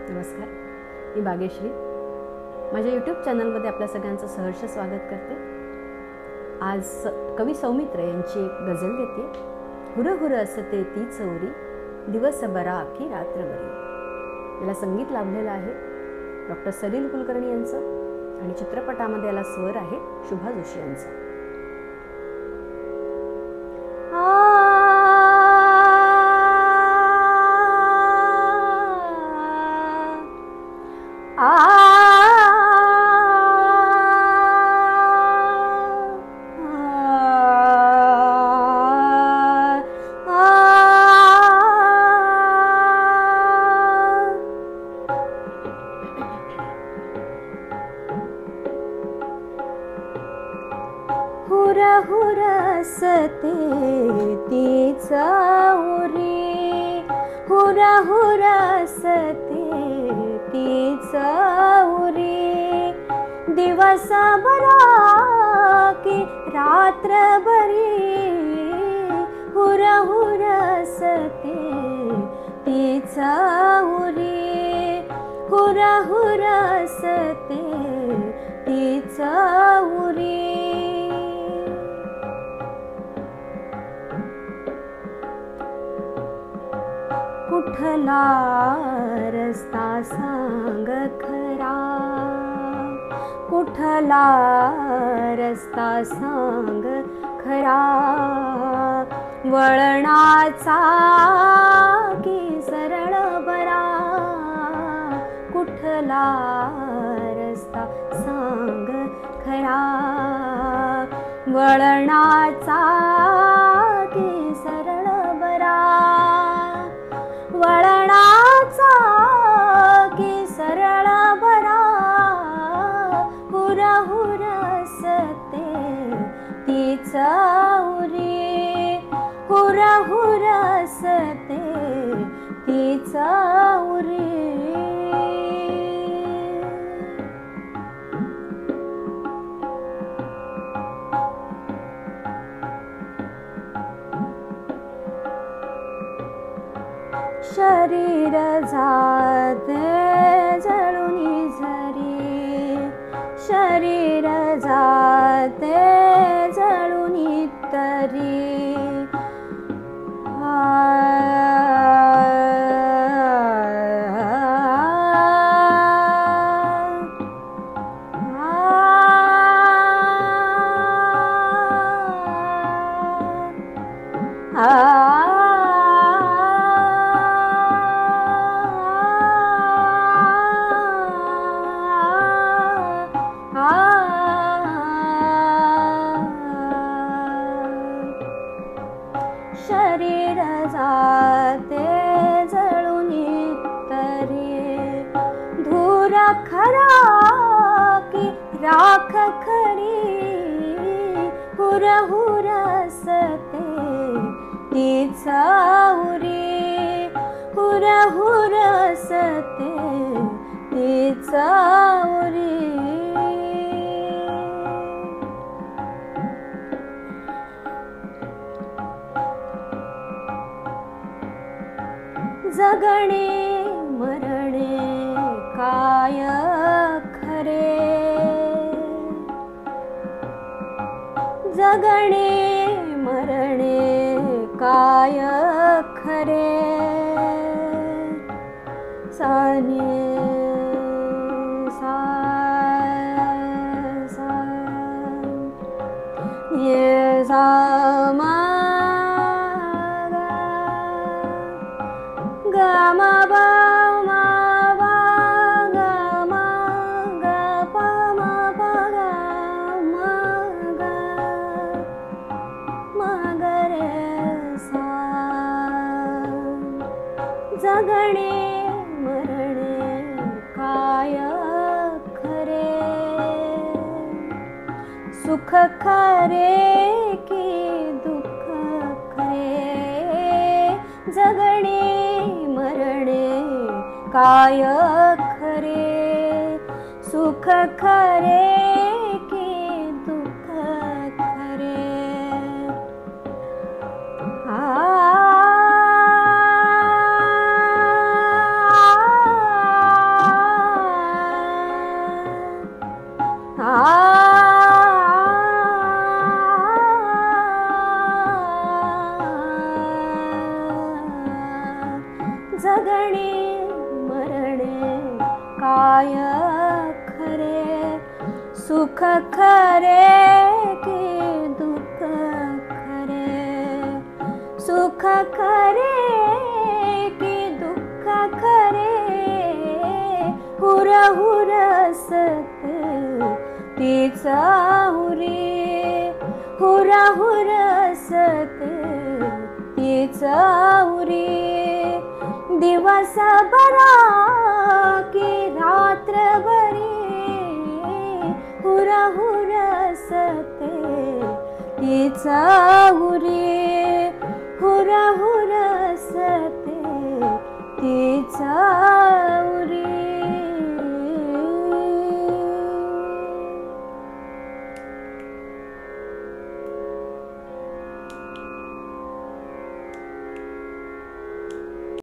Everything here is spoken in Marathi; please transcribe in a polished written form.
नमस्कार, मी भाग्यश्री माझ्या यूट्यूब चॅनलमध्ये आपल्या सगळ्यांचं सहर्ष स्वागत करते। आज कवी सौमित्र यांची एक गझल देते। हुर हुर असते ती चौरी, दिवस बरा की रात्र बरी। याला संगीत लाभलेलं आहे डॉक्टर सलील कुलकर्णी यांचं आणि चित्रपटामध्ये याला स्वर आहे शुभा जोशी यांचा। हुर हुर असते ती चौरी, हुर हुर असते ती चौरी, दिवस बरा की रात्र बरी। हुर हुर असते ती चौरी, हुर हुर असते ती चौरी। कुठला रस्ता सांग खरा, कुठला रस्ता सांग खरा, वळणाचा की सरळ बरा। कुठला रस्ता सांग खरा, वळणाचा की सरळ बरा, वळणाचा की सरळ बरा। हुर हुर असते ती चौरी, हुर हुर असते ती चौरी। शरीर जाते जळूनी झरी, शरीर जाते जळूनी तरी। शरीर जाते जळूनी तरी, धूर खरा की राख खरी। हुर हुर असते ती चौरी, हुर हुर असते ती चौरी। जगणे मरणे काय खरे, जगणे मरणे काय खरे। साने सा सा ये सा मा गा मा बा मा बा गा मा गा पा मा पा गा मा गा मा ग रे सा। जगणे मरणे काय खरे, सुख खरे की दुःख खरे। जगणे मरणे काय खरे, सुख खरे की दुःख खरे। आ खरे की दुःख खरे, सुख खरे की दुःख खरे, हुर हुरसत तिचा हुरी, हुर हुरसत तिचा हुरी, दिवस बरा की रात्र बरी, हुर हुरसत तिचा हुरी.